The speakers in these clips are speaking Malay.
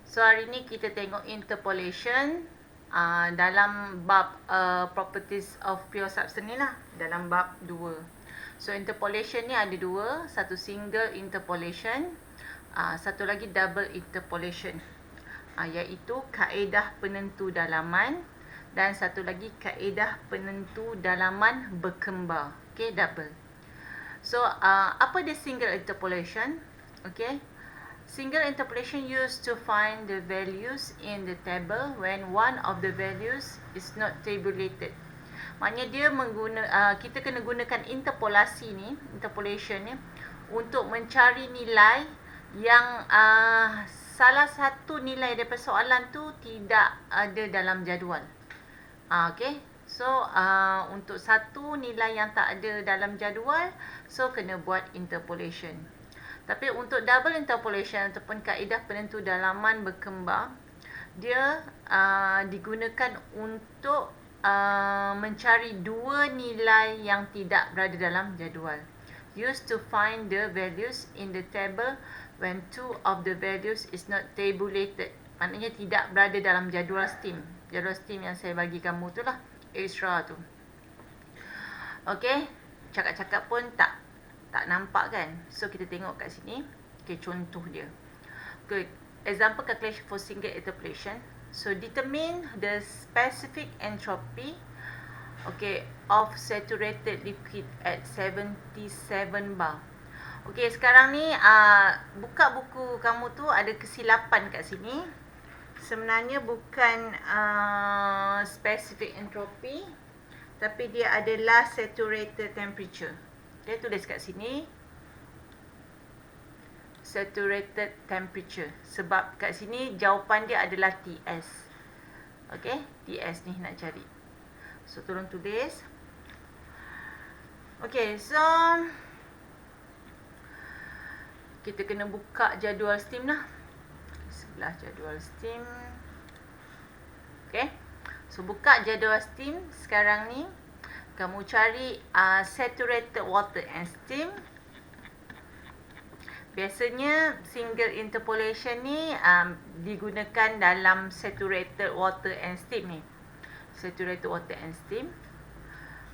So hari ni kita tengok interpolation dalam bab properties of pure substance ni lah, dalam bab 2. So interpolation ni ada dua, satu single interpolation, satu lagi double interpolation, iaitu kaedah penentu dalaman dan satu lagi kaedah penentu dalaman berkembar. Okay, double. So apa dia single interpolation? Okay, single interpolation used to find the values in the table when one of the values is not tabulated. Maknanya dia kita kena gunakan interpolasi ni, interpolation ni untuk mencari nilai yang salah satu nilai daripada soalan tu tidak ada dalam jadual. Okay, so untuk satu nilai yang tak ada dalam jadual, so kena buat interpolation. Tapi untuk double interpolation ataupun kaedah penentu dalaman berkembar, dia digunakan untuk mencari dua nilai yang tidak berada dalam jadual. Used to find the values in the table when two of the values is not tabulated. Maknanya tidak berada dalam jadual STEAM. Jadual STEAM yang saya bagi kamu tu lah, extra tu. Okay, cakap-cakap pun tak nampak kan. So kita tengok kat sini. Okay, contoh dia. Good. Example calculation for single interpolation. So determine the specific entropy of saturated liquid at 77 bar. Okay, sekarang ni buka buku kamu tu, ada kesilapan kat sini. Sebenarnya bukan specific entropy, tapi dia adalah saturated temperature. Dia tulis kat sini saturated temperature, sebab kat sini jawapan dia adalah TS. Okay, TS ni nak cari. So tolong tulis. Okay, so kita kena buka jadual STEAM lah. Sebelah jadual STEAM. Okay, so buka jadual STEAM sekarang ni. Kamu cari saturated water and steam. Biasanya single interpolation ni digunakan dalam saturated water and steam ni. Saturated water and steam.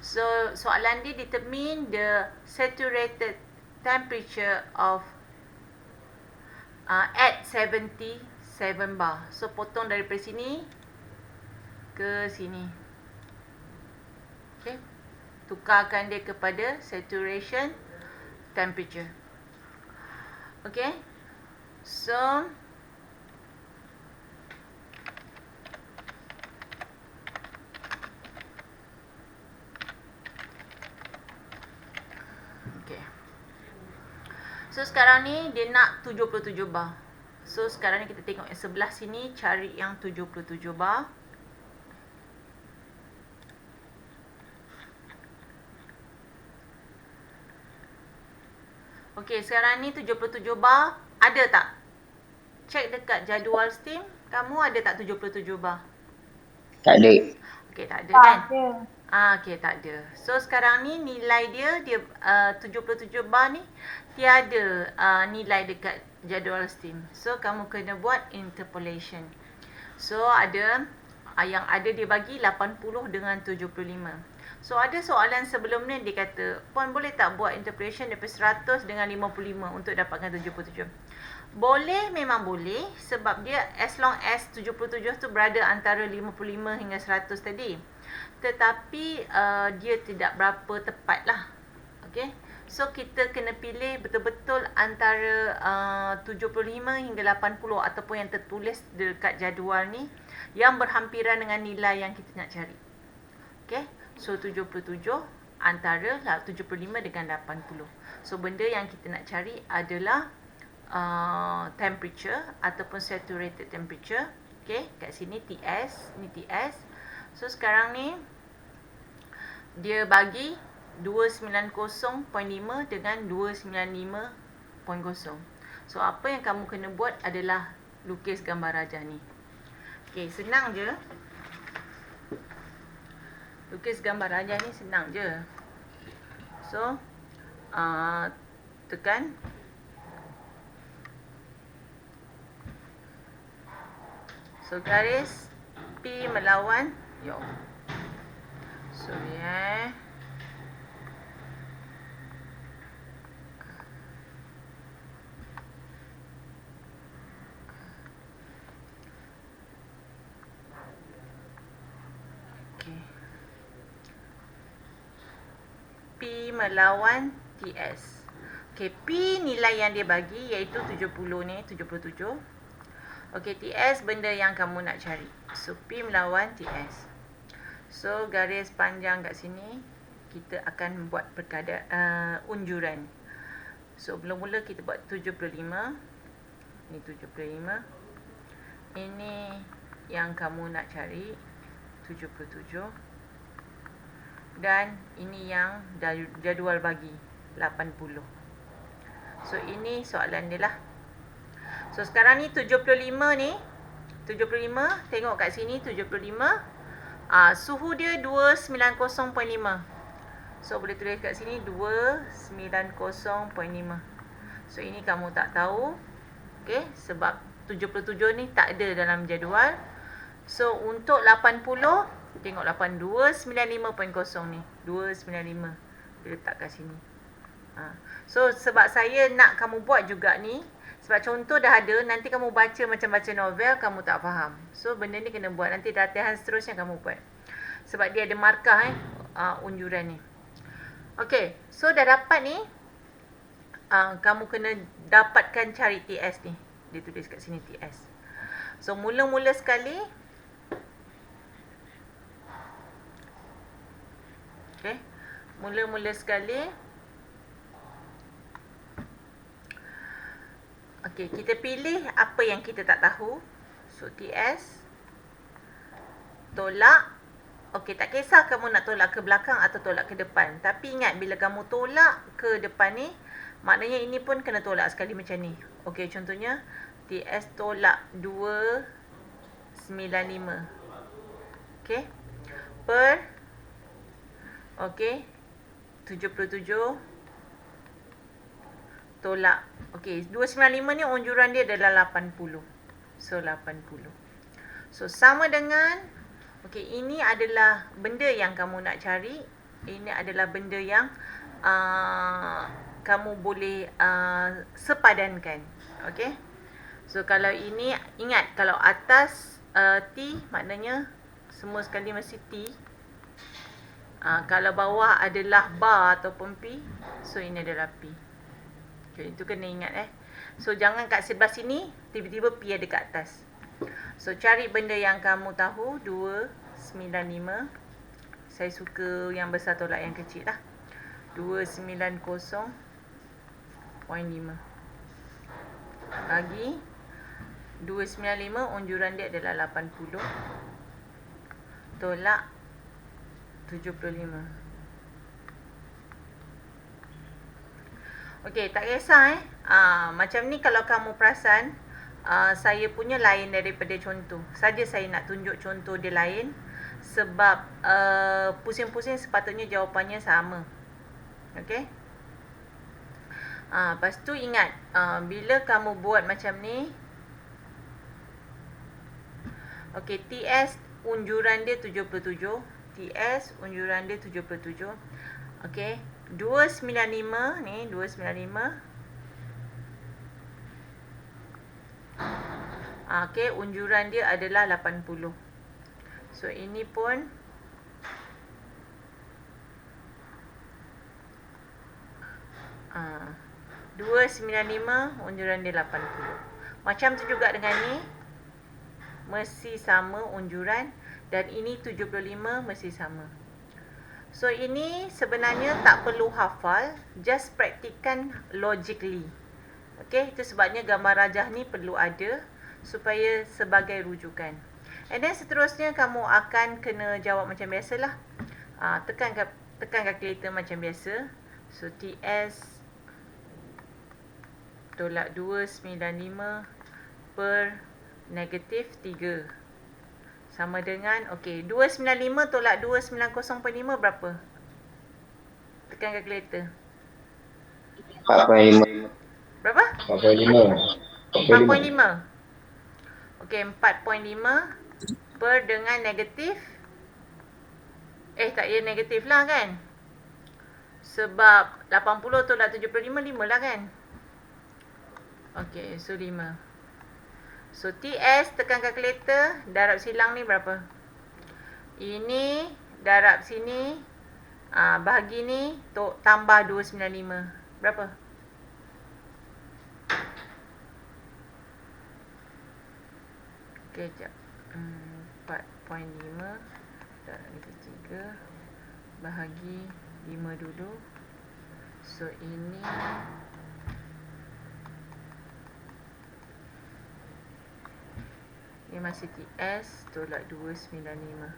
So soalan dia determine the saturated temperature of at 77 bar. So potong daripada sini ke sini. Okay, tukarkan dia kepada saturation temperature. Okay, so okay, so sekarang ni dia nak 77 bar. So sekarang ni kita tengok yang sebelah sini, cari yang 77 bar. Okey, sekarang ni 77 bar. Ada tak? Cek dekat jadual STEAM. Kamu ada tak 77 bar? Tak ada. Okey, tak ada kan? Tak ada. Okey, tak ada. So sekarang ni nilai dia 77 bar ni tiada nilai dekat jadual STEAM. So kamu kena buat interpolation. So ada yang ada dia bagi 80 dengan 75. So ada soalan sebelum ni dia kata, "Puan boleh tak buat interpolation daripada 100 dengan 55 untuk dapatkan 77?" Boleh, memang boleh, sebab dia as long as 77 tu berada antara 55 hingga 100 tadi. Tetapi dia tidak berapa tepat lah. Okay, so kita kena pilih betul-betul antara 75 hingga 80 ataupun yang tertulis dekat jadual ni yang berhampiran dengan nilai yang kita nak cari. Okay, so 77 antara 75 dengan 80. So benda yang kita nak cari adalah temperature ataupun saturated temperature. Okay, kat sini TS, ni TS. So sekarang ni dia bagi 290.5 dengan 295.0. So apa yang kamu kena buat adalah lukis gambar rajah ni. Okay, senang je. Lukis gambar rajah ni senang je. So tekan So garis P melawan, yo. Sorry Okay. P melawan TS. Okay, P nilai yang dia bagi iaitu 70 ni, 77. Okay, TS benda yang kamu nak cari. So, P melawan TS. So, garis panjang kat sini, kita akan buat unjuran. So, mula-mula kita buat 75. Ni 75. Ini yang kamu nak cari, 77. Dan ini yang jadual bagi, 80. So, ini soalan dia lah. So, sekarang ni 75 ni. 75, tengok kat sini 75. Suhu dia 290.5. So, boleh tulis kat sini 290.5. So, ini kamu tak tahu. Okay, sebab 77 ni tak ada dalam jadual. So, untuk 80, tengok 295.0 ni. 295. Dia letak kat sini. So, sebab saya nak kamu buat juga ni. Sebab contoh dah ada, nanti kamu baca macam baca novel, kamu tak faham. So, benda ni kena buat. Nanti latihan seterusnya kamu buat. Sebab dia ada markah unjuran ni. Okay, so dah dapat ni. Kamu kena dapatkan cari TS ni. Dia tulis kat sini TS. So, mula-mula sekali. Okay, mula-mula sekali. Okay, kita pilih apa yang kita tak tahu. So, TS. Tolak. Okay, tak kisah kamu nak tolak ke belakang atau tolak ke depan. Tapi ingat, bila kamu tolak ke depan ni, maknanya ini pun kena tolak sekali macam ni. Okay, contohnya, TS tolak 295. Okay. Per. Okay. 77. Tolak. Okey, 295 ni unjuran dia adalah 80. So, 80. So, sama dengan, okey, ini adalah benda yang kamu nak cari. Ini adalah benda yang kamu boleh sepadankan. Okey. So, kalau ini, ingat, kalau atas T, maknanya semua sekali mesti T. Kalau bawah adalah bar ataupun P, so ini adalah P. Okay, itu kena ingat So, jangan kat sebelah sini, tiba-tiba P ada kat atas. So, cari benda yang kamu tahu, 295. Saya suka yang besar tolak yang kecil lah. 290.5. Bagi 295, unjuran dia adalah 80. Tolak 75. Okey, tak kisah macam ni kalau kamu perasan, saya punya lain daripada contoh. Saja saya nak tunjuk contoh dia lain. Sebab pusing-pusing sepatutnya jawapannya sama. Okey. Lepas tu ingat, bila kamu buat macam ni. Okey, TS unjuran dia 77. TS unjuran dia 77. Okey. 295 ni, 295. Okey, unjuran dia adalah 80. So, ini pun uh, 295, unjuran dia 80. Macam tu juga dengan ni. Mesti sama unjuran. Dan ini 75 mesti sama. So, ini sebenarnya tak perlu hafal. Just praktikkan logically. Okay, itu sebabnya gambar rajah ni perlu ada. Supaya sebagai rujukan. And then seterusnya kamu akan kena jawab macam biasalah. Tekan kalkulator macam biasa. So, TS tolak 295 per negatif 3. Sama dengan, okey, 295 tolak 290.5 berapa? Tekan kalkulator. 4.5. Berapa? 4.5. 4.5. Okey, 4.5 per dengan negatif. Tak payah negatif lah kan. Sebab 80 tolak 75, 5 lah kan. Okey, so 5. So TS tekan kalkulator, darab silang ni berapa? Ini darab sini, bahagi ni tambah 295. Berapa? Okey, sekejap. 4.5 darab negatif 3 bahagi 5 dulu. So ini masih TS tolak 295.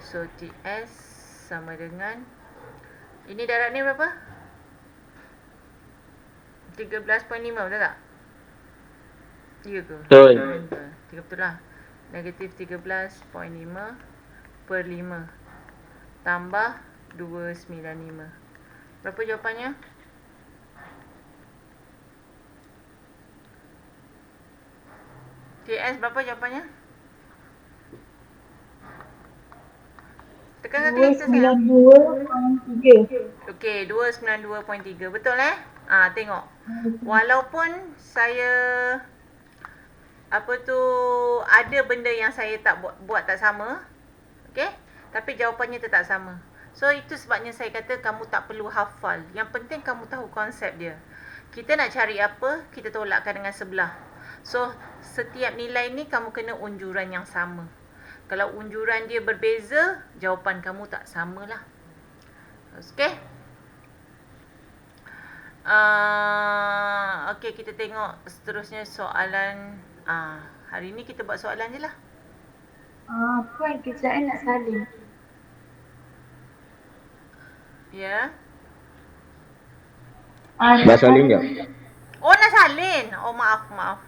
So TS sama dengan, ini darab ni berapa? 13.5, betul tak? Ya ke? Betul. 3 betul lah. Negatif 13.5 per 5 tambah 295. Berapa jawapannya? TS berapa jawapannya? Tekan kalkulator sayang. 292.3. Okey, 292.3. Betul tengok. Walaupun saya ada benda yang saya tak buat tak sama. Okey? Tapi jawapannya tetap sama. So itu sebabnya saya kata kamu tak perlu hafal. Yang penting kamu tahu konsep dia. Kita nak cari apa, kita tolakkan dengan sebelah. So setiap nilai ni kamu kena unjuran yang sama. Kalau unjuran dia berbeza, jawapan kamu tak samalah. Okey? Okey, kita tengok seterusnya soalan. Hari ni kita buat soalan je lah. Puan kejap nak salin. Ya. Dah salin jap. Oh, nak salin. Oh, maaf.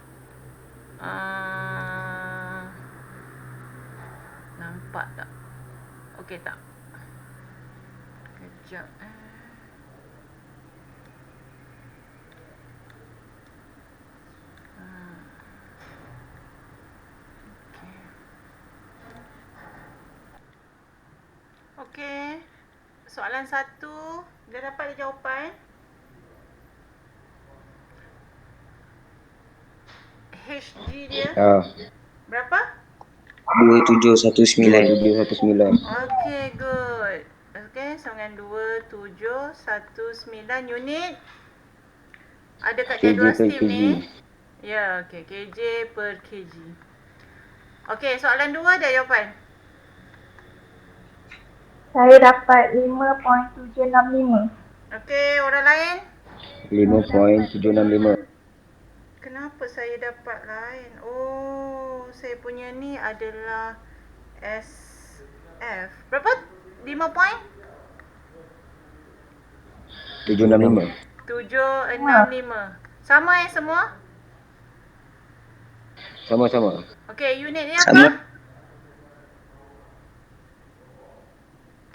Nampak tak? Okey tak? Kejap. Okey. Soalan 1, dah dapat jawapan. HG dia berapa? 2719719. Okey, good. Okey, sama dengan 2719 unit. Ada kat jadual kg per STEAM ni. kg. Ya, okey. kg per kg. Okey, soalan 2 dah jawapan. Saya dapat 5.765. Okey, orang lain? 5.765. Kenapa saya dapat lain? Oh, saya punya ni adalah SF. Berapa? 5 point? 765. 765. Sama semua? Sama-sama. Okey, unit ni apa? Sama.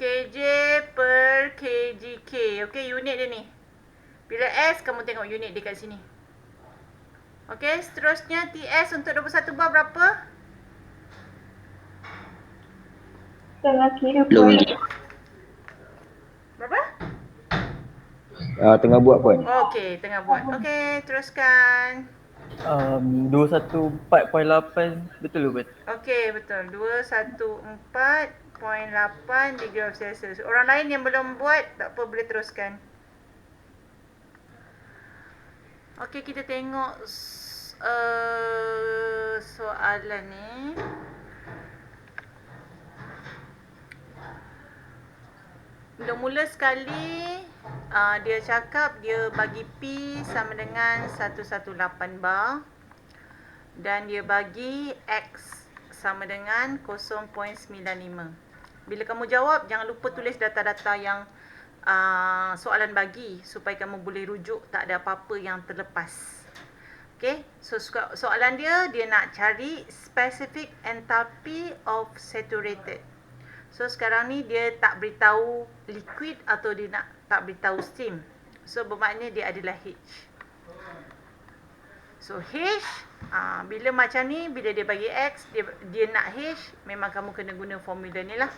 kg per kgk. Okey, unit dia ni. Bila S, kamu tengok unit dia kat sini. Okey, seterusnya TS untuk 21 bar berapa? Tengah kira Belum puan. lagi. Berapa? Tengah buat puan. Okey, tengah buat. Okey, teruskan. 214.8 betul ke? Okey, betul. 214.8 degree of Celsius. Orang lain yang belum buat, tak apa, boleh teruskan. Okey, kita tengok soalan ni. Mula sekali, dia cakap dia bagi P sama dengan 118 bar. Dan dia bagi X sama dengan 0.95. Bila kamu jawab, jangan lupa tulis data-data yang soalan bagi supaya kamu boleh rujuk, tak ada apa-apa yang terlepas. Okay, so soalan dia nak cari specific enthalpy of saturated. So sekarang ni dia tak beritahu liquid atau dia tak beritahu steam. So bermakna dia adalah H. So H Bila macam ni, bila dia bagi X, dia nak H, memang kamu kena guna formula ni lah.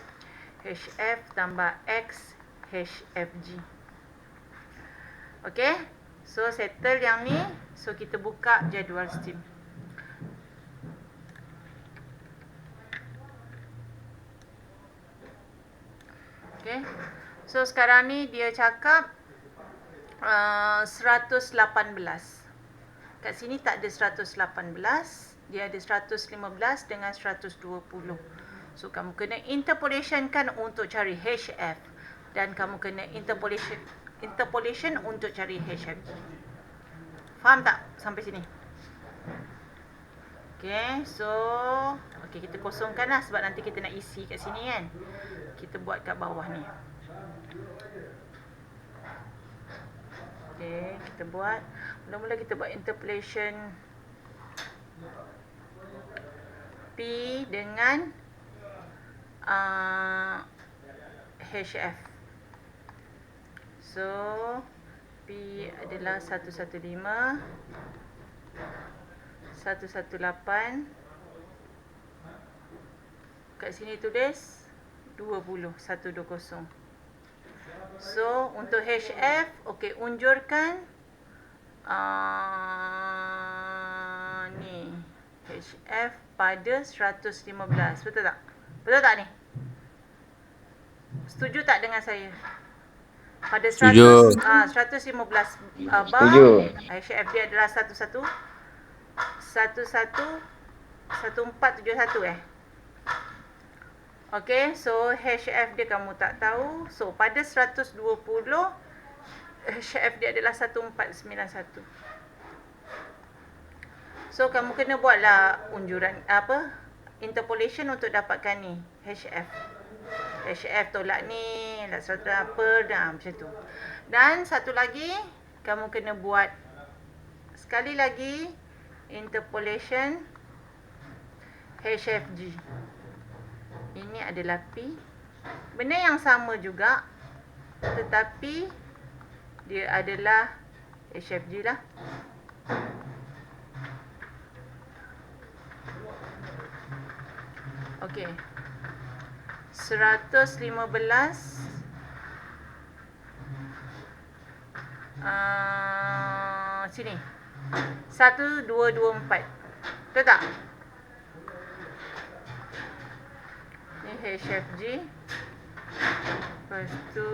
HF tambah X HFG. Okay, so settle yang ni. So kita buka jadual steam. Okay, so sekarang ni dia cakap 118. Kat sini tak ada 118, dia ada 115 dengan 120. So kamu kena interpolation kan untuk cari HF, dan kamu kena interpolation untuk cari HF. Faham tak sampai sini? Okay, so kita kosongkan lah sebab nanti kita nak isi kat sini kan. Kita buat kat bawah ni. Okay, kita buat. Mula-mula kita buat interpolation P dengan HF. So P adalah 115, 118. Kat sini tulis 20, 120. So untuk HF, okey, unjurkan ni HF pada 115. Betul tak? Betul tak ni? Setuju tak dengan saya? Pada 100, Setuju. 115 bar, Setuju. HF dia adalah 1471 Okay, so HF dia kamu tak tahu. So pada 120, HF dia adalah 1491. So kamu kena buatlah unjuran interpolation untuk dapatkan ni HF. HF tolak ni, nak 100 apa, macam tu. Dan satu lagi, kamu kena buat sekali lagi interpolation HFG. Ini adalah P. Benda yang sama juga, tetapi dia adalah HFG lah. Okey. 115 sini. 1224. Betul tak? Ni HFG. Lepas tu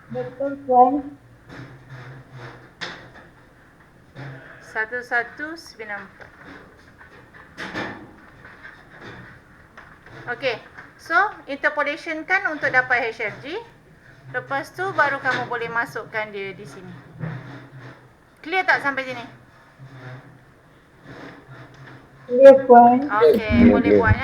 Betul Puan. 1194. Okey. So, interpolation kan untuk dapat HFG. Lepas tu baru kamu boleh masukkan dia di sini. Clear tak sampai sini? Ya Puan. Okey, boleh Okey. buat